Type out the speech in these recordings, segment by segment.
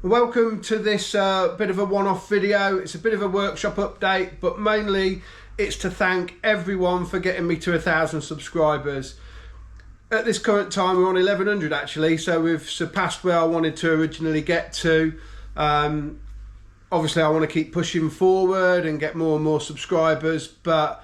Welcome to this bit of a one-off video. It's a bit of a workshop update, but mainly it's to thank everyone for getting me to 1,000 subscribers. At this current time we're on 1,100 actually, so we've surpassed where I wanted to originally get to. Obviously I want to keep pushing forward and get more and more subscribers, but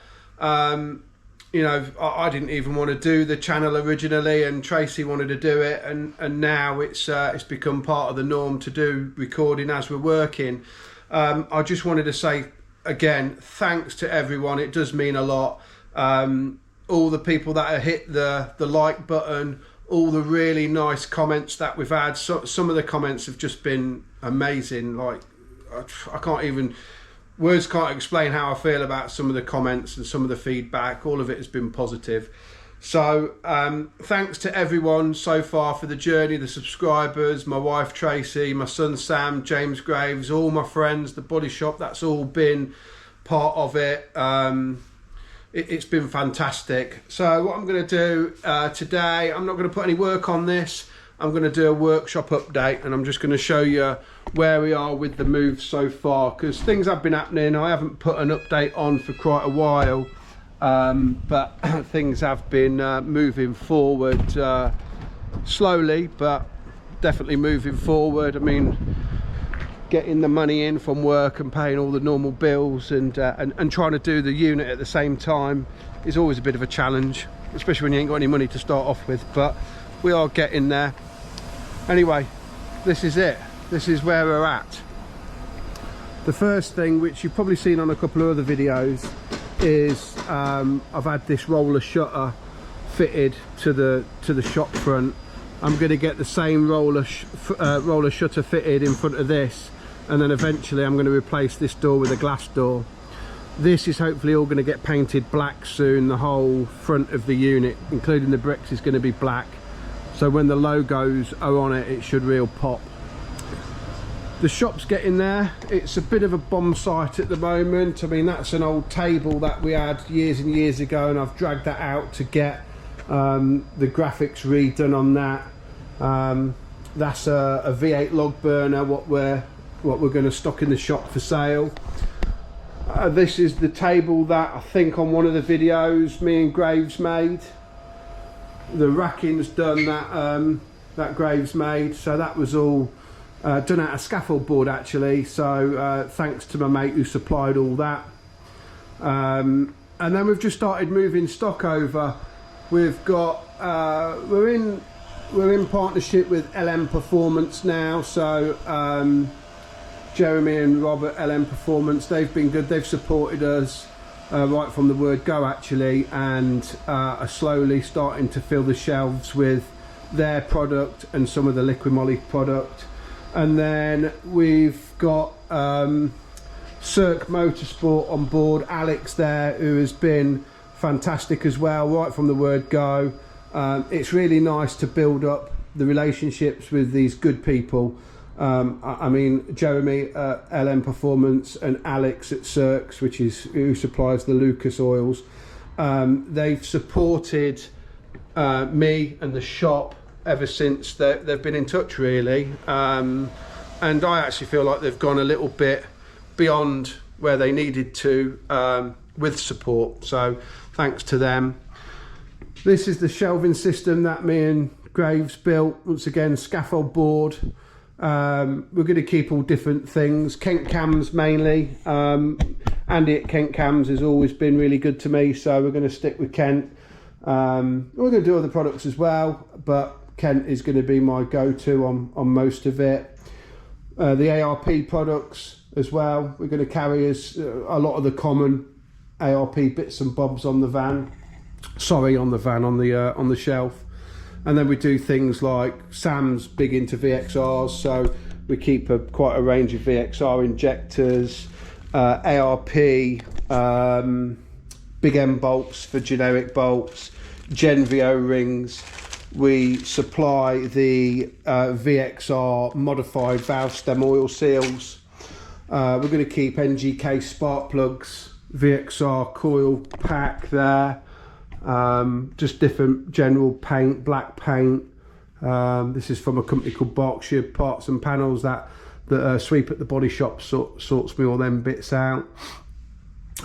you know, I didn't even want to do the channel originally, and Tracy wanted to do it, and now it's become part of the norm to do recording as we're working. I just wanted to say again, thanks to everyone. It does mean a lot. All the people that have hit the like button, all the really nice comments that we've had. Some of the comments have just been amazing. Like I can't even, words can't explain how I feel about some of the comments and some of the feedback. All of it has been positive. So thanks to everyone so far for the journey, the subscribers, my wife Tracy, my son Sam, James Graves, all my friends, the body shop, that's all been part of it. It's been fantastic. So what I'm going to do today, I'm not going to put any work on this. I'm going to do a workshop update, and I'm just going to show you where we are with the move so far, because things have been happening. I haven't put an update on for quite a while, but things have been moving forward slowly, but definitely moving forward. I mean, getting the money in from work and paying all the normal bills and trying to do the unit at the same time is always a bit of a challenge, especially when you ain't got any money to start off with, but we are getting there. Anyway, this is it. This is where we're at. The first thing, which you've probably seen on a couple of other videos, is I've had this roller shutter fitted to the shop front. I'm going to get the same roller shutter fitted in front of this, and then eventually I'm going to replace this door with a glass door. This is hopefully all going to get painted black soon. The whole front of the unit, including the bricks, is going to be black. So when the logos are on it, it should real pop. The shop's getting there. It's a bit of a bomb site at the moment. I mean, that's an old table that we had years and years ago, and I've dragged that out to get the graphics redone on that. That's a V8 log burner, what we're going to stock in the shop for sale. This is the table that I think on one of the videos me and Graves made. The racking's done, that Graves made, so that was all done out of scaffold board actually, so thanks to my mate who supplied all that. And then we've just started moving stock over. We've got we're in partnership with LM Performance now, so Jeremy and Robert, LM Performance, they've been good. They've supported us right from the word go actually, and are slowly starting to fill the shelves with their product and some of the Liquid Moly product. And then we've got Cirque Motorsport on board, Alex there, who has been fantastic as well right from the word go. It's really nice to build up the relationships with these good people. I mean, Jeremy at LM Performance and Alex at Cirques, which is who supplies the Lucas oils, they've supported me and the shop ever since they've been in touch really, and I actually feel like they've gone a little bit beyond where they needed to with support, so thanks to them. This is the shelving system that me and Graves built, once again scaffold board. We're going to keep all different things, Kent cams mainly. Andy at Kent Cams has always been really good to me, so we're going to stick with Kent. We're going to do other products as well, but Kent is going to be my go-to on most of it. The ARP products as well, we're going to carry as a lot of the common ARP bits and bobs on the van. Sorry, on the shelf. And then we do things like, Sam's big into VXRs, so we keep quite a range of VXR injectors, ARP, big M bolts for generic bolts, Genvio rings. We supply the VXR modified valve stem oil seals. We're going to keep NGK spark plugs, VXR coil pack there. Just different general paint, black paint, This is from a company called Berkshire Parts and Panels that Sweep at the Body Shop sorts me all them bits out.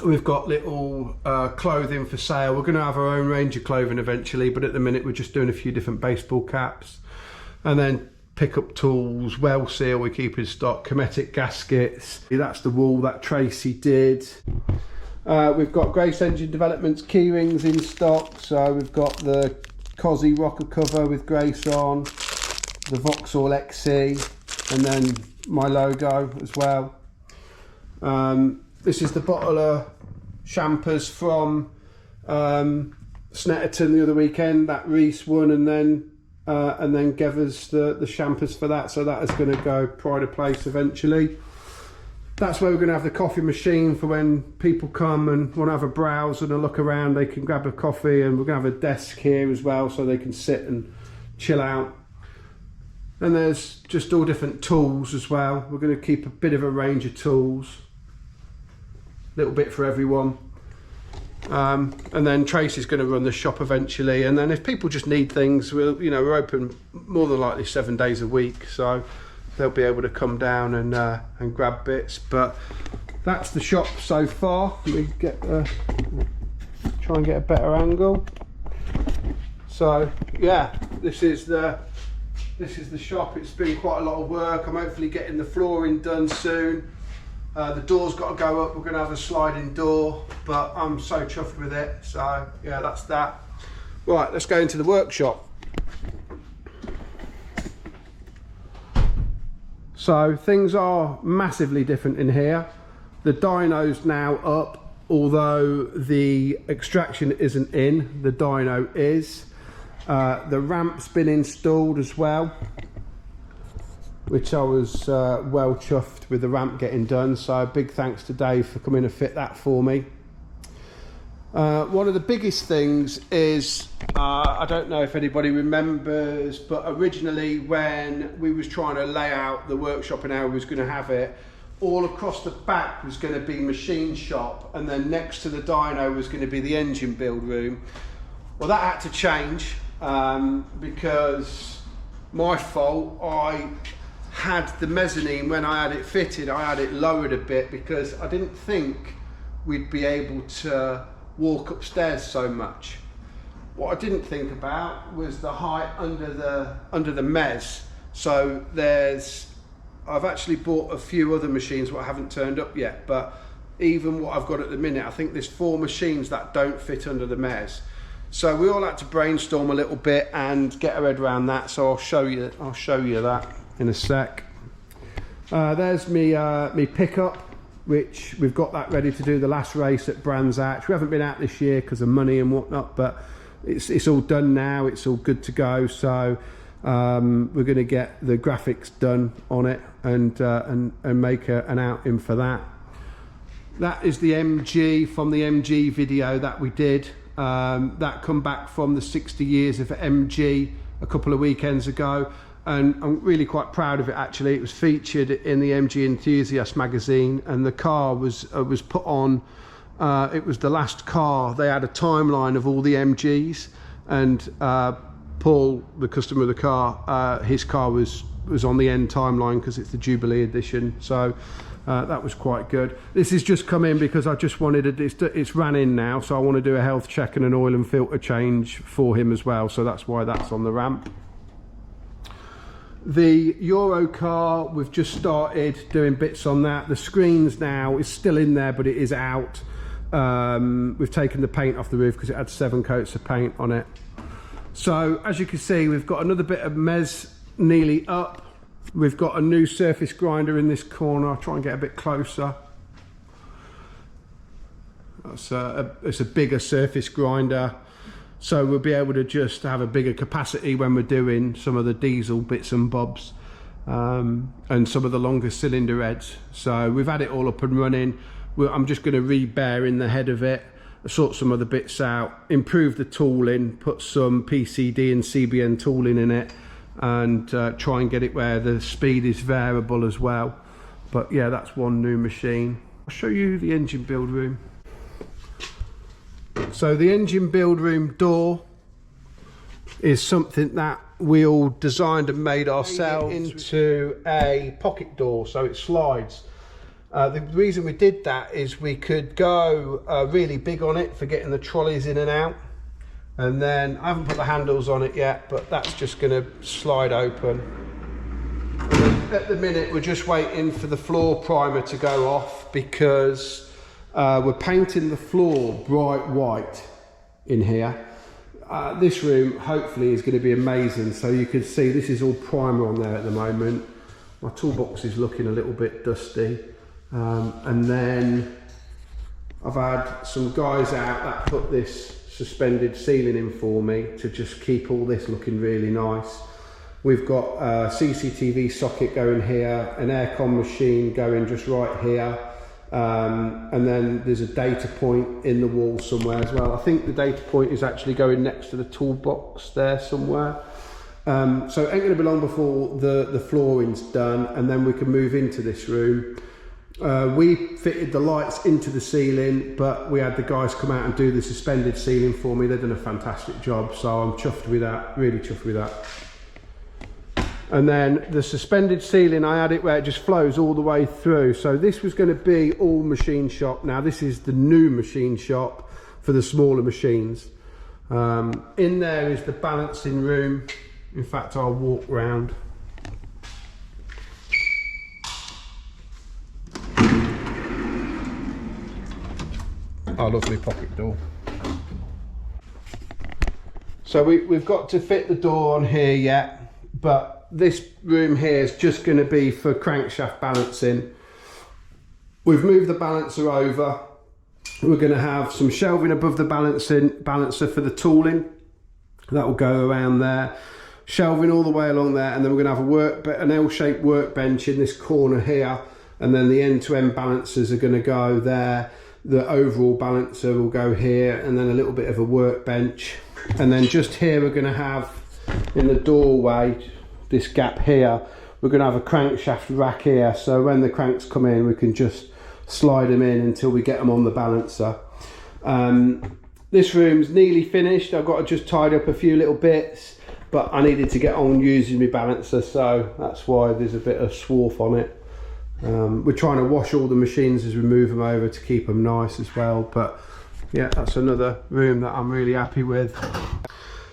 We've got little clothing for sale. We're going to have our own range of clothing eventually, but at the minute we're just doing a few different baseball caps. And then pickup tools, well seal we keep in stock, Cometic gaskets. That's the wall that Tracy did. We've got Grace Engine Development's keyrings in stock. So we've got the Cosy rocker cover with Grace on, the Vauxhall XC, and then my logo as well. This is the bottle of champers from Snetterton the other weekend that Reese won, and then gave us the champers for that, so that is going to go pride of place eventually. That's where we're going to have the coffee machine for when people come and want to have a browse and a look around. They can grab a coffee, and we're going to have a desk here as well so they can sit and chill out. And there's just all different tools as well. We're going to keep a bit of a range of tools, a little bit for everyone. And then Tracy's going to run the shop eventually, and then if people just need things, we're open more than likely 7 days a week, so they'll be able to come down and grab bits. But that's the shop so far. Let me try and get a better angle. So yeah, this is the shop. It's been quite a lot of work. I'm hopefully getting the flooring done soon. The door's got to go up. We're going to have a sliding door, but I'm so chuffed with it. So yeah, that's that. Right, let's go into the workshop. So things are massively different in here. The dyno's now up, although the extraction isn't in, the dyno is. The ramp's been installed as well, which I was well chuffed with the ramp getting done, so big thanks to Dave for coming to fit that for me. One of the biggest things is, I don't know if anybody remembers, but originally when we was trying to lay out the workshop and how we was going to have it, all across the back was going to be machine shop, and then next to the dyno was going to be the engine build room. Well, that had to change because my fault. I had the mezzanine, when I had it fitted, I had it lowered a bit because I didn't think we'd be able to walk upstairs so much. What I didn't think about was the height under the mezz. So I've actually bought a few other machines what haven't turned up yet, but even what I've got at the minute, I think there's 4 machines that don't fit under the mezz. So we all had to brainstorm a little bit and get our head around that. So I'll show you that in a sec. There's me pickup, which we've got that ready to do the last race at Brands Hatch. We haven't been out this year because of money and whatnot, but it's all done now. It's all good to go. So we're going to get the graphics done on it and make an outing for that. That is the MG from the MG video that we did. That come back from the 60 years of MG a couple of weekends ago, and I'm really quite proud of it actually. It was featured in the MG Enthusiast magazine, and the car was put on, it was the last car. They had a timeline of all the MGs, and Paul, the customer of the car, his car was on the end timeline because it's the Jubilee edition. So that was quite good. This has just come in because I just wanted it's ran in now, so I want to do a health check and an oil and filter change for him as well, so that's why that's on the ramp. The Euro car, we've just started doing bits on that. The screens now is still in there, but it is out. We've taken the paint off the roof because it had 7 coats of paint on it. So as you can see, we've got another bit of mezz nearly up. We've got a new surface grinder in this corner. I'll try and get a bit closer. It's a bigger surface grinder, so we'll be able to just have a bigger capacity when we're doing some of the diesel bits and bobs, and some of the longer cylinder heads. So we've had it all up and running. I'm just going to re-bear in the head of it, sort some of the bits out, improve the tooling, put some PCD and CBN tooling in it, and try and get it where the speed is variable as well. But yeah, that's one new machine. I'll show you the engine build room. So the engine build room door is something that we all designed and made ourselves into a pocket door, so it slides. The reason we did that is we could go really big on it for getting the trolleys in and out. And then, I haven't put the handles on it yet, but that's just going to slide open. And at the minute, we're just waiting for the floor primer to go off, because we're painting the floor bright white in here. This room hopefully is going to be amazing. So you can see this is all primer on there at the moment. My toolbox is looking a little bit dusty. And then I've had some guys out that put this suspended ceiling in for me to just keep all this looking really nice. We've got a CCTV socket going here, an aircon machine going just right here. And then there's a data point in the wall somewhere as well. I think the data point is actually going next to the toolbox there somewhere. So it ain't going to be long before the flooring's done, and then we can move into this room. We fitted the lights into the ceiling, but we had the guys come out and do the suspended ceiling for me. They've done a fantastic job, so I'm chuffed with that, really chuffed with that. And then the suspended ceiling, I had it where it just flows all the way through. So this was going to be all machine shop. Now this is the new machine shop for the smaller machines. In there is the balancing room. In fact, I'll walk round. I love my pocket door. So we've got to fit the door on here yet, but this room here is just going to be for crankshaft balancing. We've moved the balancer over. We're going to have some shelving above the balancer for the tooling. That will go around there. Shelving all the way along there, and then we're going to have an L-shaped workbench in this corner here, and then the end-to-end balancers are going to go there. The overall balancer will go here, and then a little bit of a workbench. And then just here we're going to have, in the doorway, this gap here, we're going to have a crankshaft rack here, so when the cranks come in we can just slide them in until we get them on the balancer. This room's nearly finished. I've got to just tidy up a few little bits, but I needed to get on using my balancer, so that's why there's a bit of swarf on it. We're trying to wash all the machines as we move them over to keep them nice as well, but yeah, that's another room that I'm really happy with.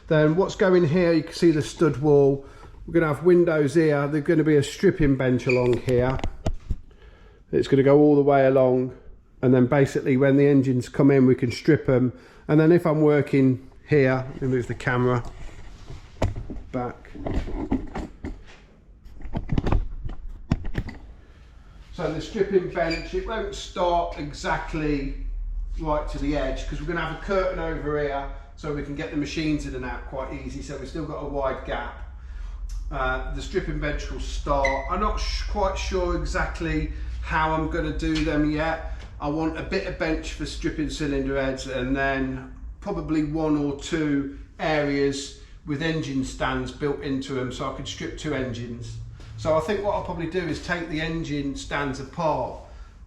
Then what's going here, you can see the stud wall. We're going to have windows here. There's going to be a stripping bench along here. It's going to go all the way along, and then basically when the engines come in we can strip them. And then if I'm working here, let me move the camera back. So the stripping bench, it won't start exactly right to the edge, because we're going to have a curtain over here so we can get the machines in and out quite easy, so we've still got a wide gap. The stripping bench will start. I'm not quite sure exactly how I'm going to do them yet. I want a bit of bench for stripping cylinder heads, and then probably 1 or 2 areas with engine stands built into them, so I can strip 2 engines. So I think what I'll probably do is take the engine stands apart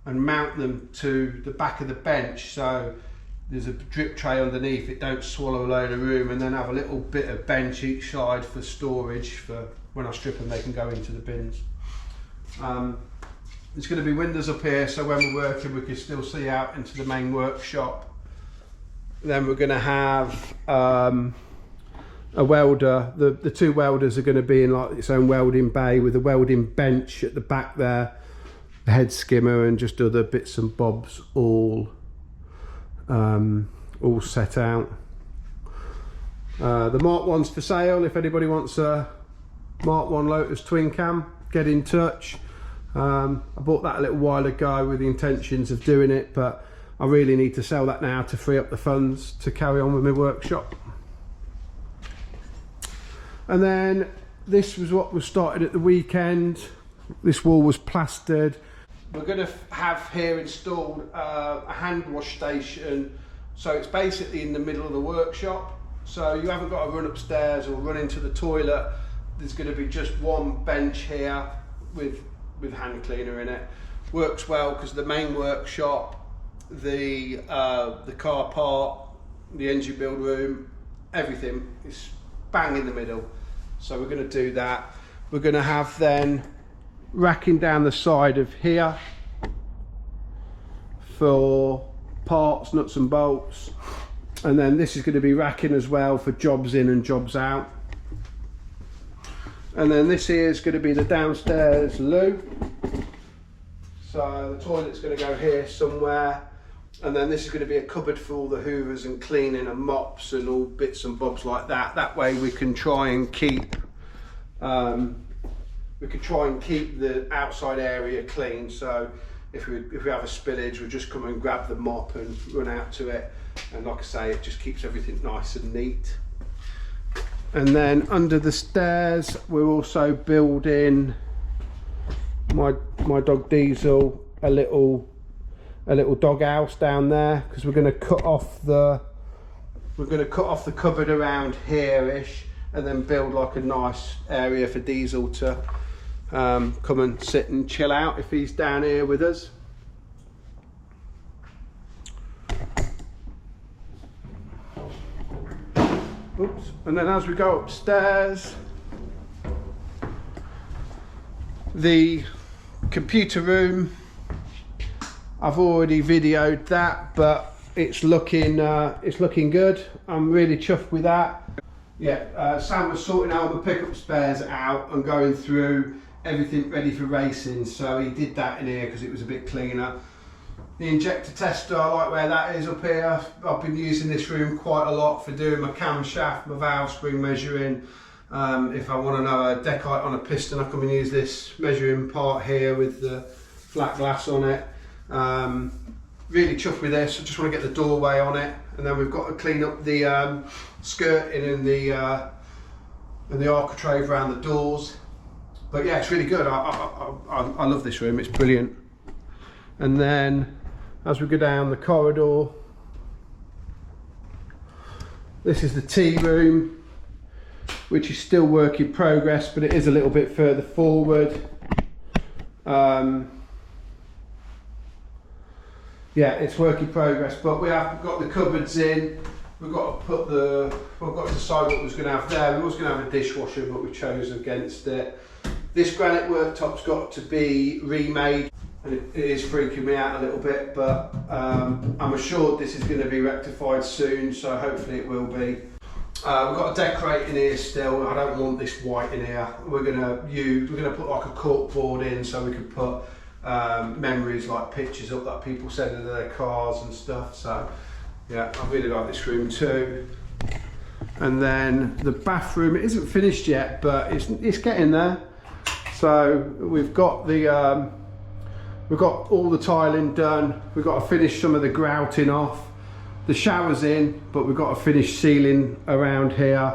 and mount them to the back of the bench, so there's a drip tray underneath, it don't swallow a load of room, and then have a little bit of bench each side for storage, for when I strip them they can go into the bins. There's going to be windows up here, so when we're working we can still see out into the main workshop. Then we're going to have a welder. The 2 welders are going to be in like its own welding bay with a welding bench at the back there, the head skimmer and just other bits and bobs all set out. The Mark 1's for sale. If anybody wants a Mark 1 Lotus twin cam, get in touch. I bought that a little while ago with the intentions of doing it, but I really need to sell that now to free up the funds to carry on with my workshop. And then this was what was started at the weekend. This wall was plastered. We're going to have here installed a hand wash station, so it's basically in the middle of the workshop, so you haven't got to run upstairs or run into the toilet. There's going to be just one bench here with hand cleaner in it. Works well because the main workshop, the car park, the engine build room, everything is bang in the middle. So we're going to do that. We're going to have then racking down the side of here for parts, nuts and bolts, and then this is going to be racking as well for jobs in and jobs out. And then this here is going to be the downstairs loo. So the toilet's going to go here somewhere, and then this is going to be a cupboard for all the hoovers and cleaning and mops and all bits and bobs like that. That way we can try and keep the outside area clean. So if we have a spillage, we'll just come and grab the mop and run out to it. And like I say, it just keeps everything nice and neat. And then under the stairs, we're also building my dog Diesel a little dog house down there, because we're going to cut off the cupboard around here-ish, and then build like a nice area for Diesel to come and sit and chill out if he's down here with us. Oops. And then as we go upstairs, the computer room, I've already videoed that, but it's looking good. I'm really chuffed with that. Yeah, Sam was sorting out the pickup spares out and going through everything ready for racing, so he did that in here because it was a bit cleaner. The injector tester, I like where that is up here. I've been using this room quite a lot for doing my camshaft, my valve spring measuring. If I want to know a deck height on a piston, I come and use this measuring part here with the flat glass on it. Really chuffed with this. I just want to get the doorway on it, and then we've got to clean up the skirting and the architrave around the doors. But yeah, it's really good. I love this room. It's brilliant. And then as we go down the corridor, this is the tea room, which is still work in progress, but it is a little bit further forward. Yeah, it's work in progress, but we have got the cupboards in. We've got to decide what we was going to have there. We was going to have a dishwasher, but we chose against it. This granite worktop's got to be remade, and it is freaking me out a little bit, but I'm assured this is going to be rectified soon, so hopefully it will be. We've got a decorate in here still. I don't want this white in here. We're gonna put like a cork board in, so we can put memories like pictures up that people send in their cars and stuff. So yeah, I really like this room too. And then the bathroom, it isn't finished yet, but it's getting there. So we've got all the tiling done. We've got to finish some of the grouting off. The shower's in, but we've got to finish sealing around here.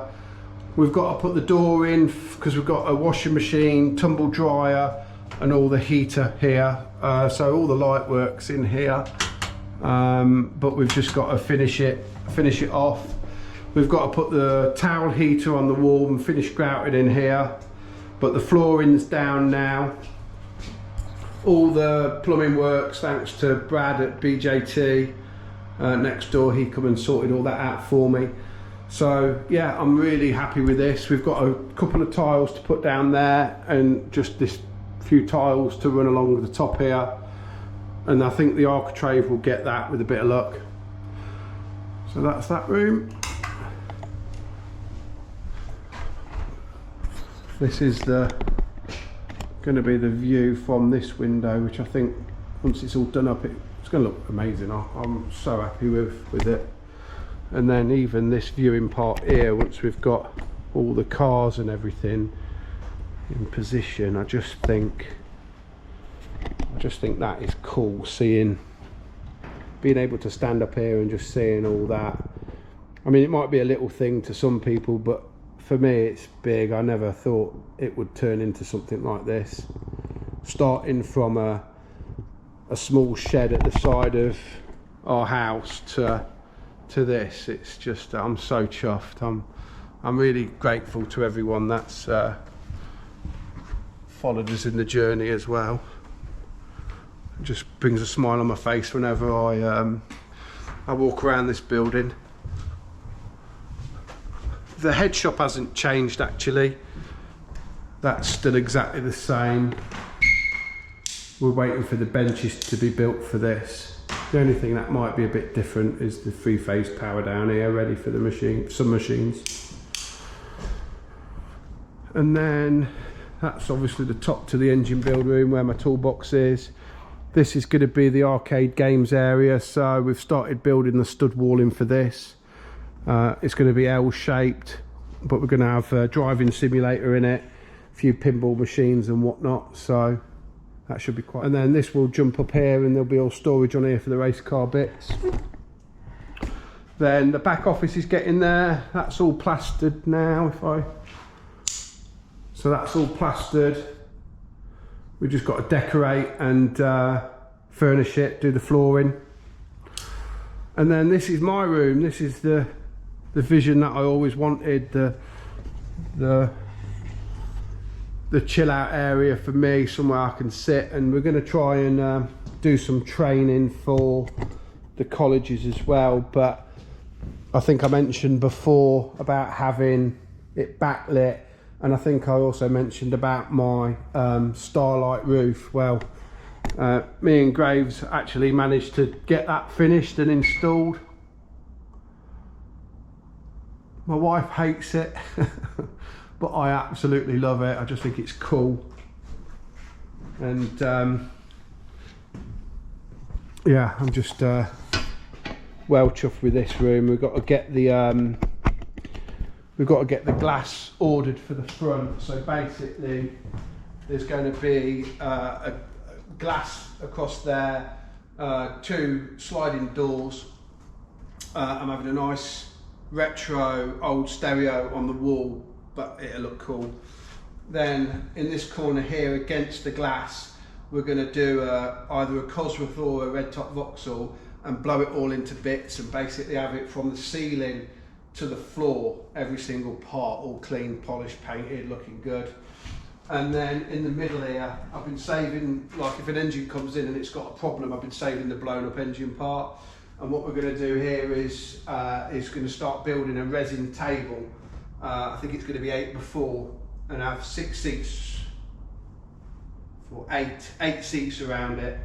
We've got to put the door in because we've got a washing machine, tumble dryer, and all the heater here. So all the light work's in here, but we've just got to finish it off. We've got to put the towel heater on the wall and finish grouting in here, but the flooring's down now. All the plumbing works, thanks to Brad at BJT next door. He come and sorted all that out for me. So yeah, I'm really happy with this. We've got a couple of tiles to put down there, and just this few tiles to run along the top here, and I think the architrave will get that with a bit of luck. So that's that room. This is going to be the view from this window, which I think once it's all done up, it's going to look amazing. I'm so happy with it. And then even this viewing part here, once we've got all the cars and everything in position, I just think that is cool, being able to stand up here and just seeing all that. I mean, it might be a little thing to some people, but for me it's big. I never thought it would turn into something like this, starting from a small shed at the side of our house to this. It's just, I'm so chuffed. I'm really grateful to everyone that's followed us in the journey as well. It just brings a smile on my face whenever I walk around this building. The head shop hasn't changed actually. That's still exactly the same. We're waiting for the benches to be built for this. The only thing that might be a bit different is the 3-phase power down here, ready for the machine, some machines. And then that's obviously the top to the engine build room where my toolbox is. This is going to be the arcade games area, so we've started building the stud walling for this. It's going to be L-shaped, but we're going to have a driving simulator in it, a few pinball machines and whatnot, so that should be quite... And then this will jump up here and there'll be all storage on here for the race car bits. Then the back office is getting there. That's all plastered now. So that's all plastered. We've just got to decorate and furnish it, do the flooring. And then this is my room. This is the vision that I always wanted, the chill out area for me, somewhere I can sit. And we're going to try and do some training for the colleges as well, but I think I mentioned before about having it backlit, and I think I also mentioned about my starlight roof. Well, me and Graves actually managed to get that finished and installed. My wife hates it, but I absolutely love it. I just think it's cool. And yeah, I'm just well chuffed with this room. We've got to get the glass ordered for the front. So basically, there's going to be a glass across there, 2 sliding doors. I'm having a nice retro old stereo on the wall, but it'll look cool. Then in this corner here against the glass, we're going to do either a Cosworth or a red top Vauxhall and blow it all into bits and basically have it from the ceiling to the floor, every single part all clean, polished, painted, looking good. And then in the middle here, I've been saving, like if an engine comes in and it's got a problem, I've been saving the blown up engine part. And what we're going to do here is going to start building a resin table. I think it's going to be 8x4 and have 6 seats for 8 seats around it.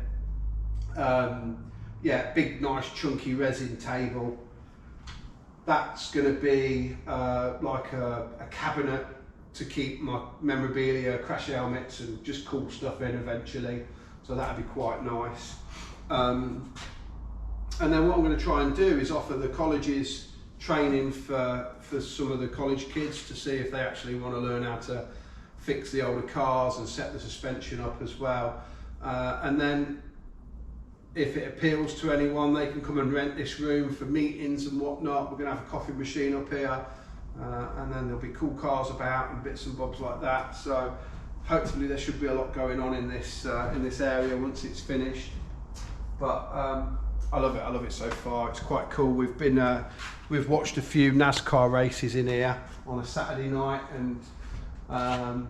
Yeah, big, nice, chunky resin table. That's going to be like a cabinet to keep my memorabilia, crash helmets and just cool stuff in eventually. So that'd be quite nice. And then what I'm going to try and do is offer the colleges training for some of the college kids to see if they actually want to learn how to fix the older cars and set the suspension up as well. And then if it appeals to anyone, they can come and rent this room for meetings and whatnot. We're going to have a coffee machine up here, and then there'll be cool cars about and bits and bobs like that. So hopefully there should be a lot going on in this area once it's finished. But I love it so far. It's quite cool. We've watched a few NASCAR races in here on a Saturday night, and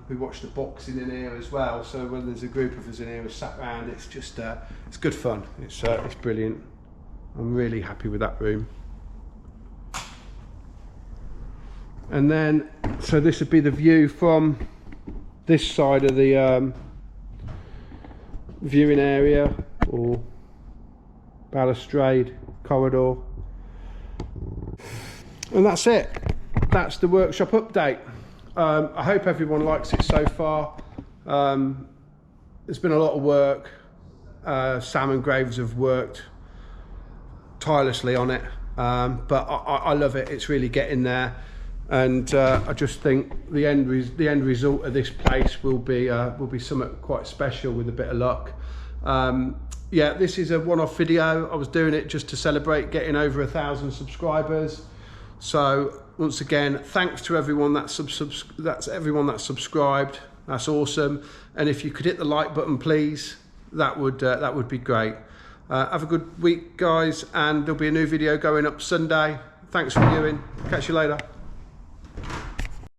we watched the boxing in here as well. So when there's a group of us in here who sat around, it's just it's good fun. It's brilliant. I'm really happy with that room. And then, so this would be the view from this side of the viewing area or balustrade corridor. And that's it. That's the workshop update. I hope everyone likes it so far. There's been a lot of work. Sam and Graves have worked tirelessly on it, but I love it. It's really getting there, and I just think the end result of this place will be something quite special with a bit of luck. Yeah, this is a one-off video. I was doing it just to celebrate getting over 1,000 subscribers. So once again, thanks to everyone that's subscribed. That's awesome. And if you could hit the like button, please, that would be great. Have a good week, guys, and there'll be a new video going up Sunday. Thanks for viewing. Catch you later.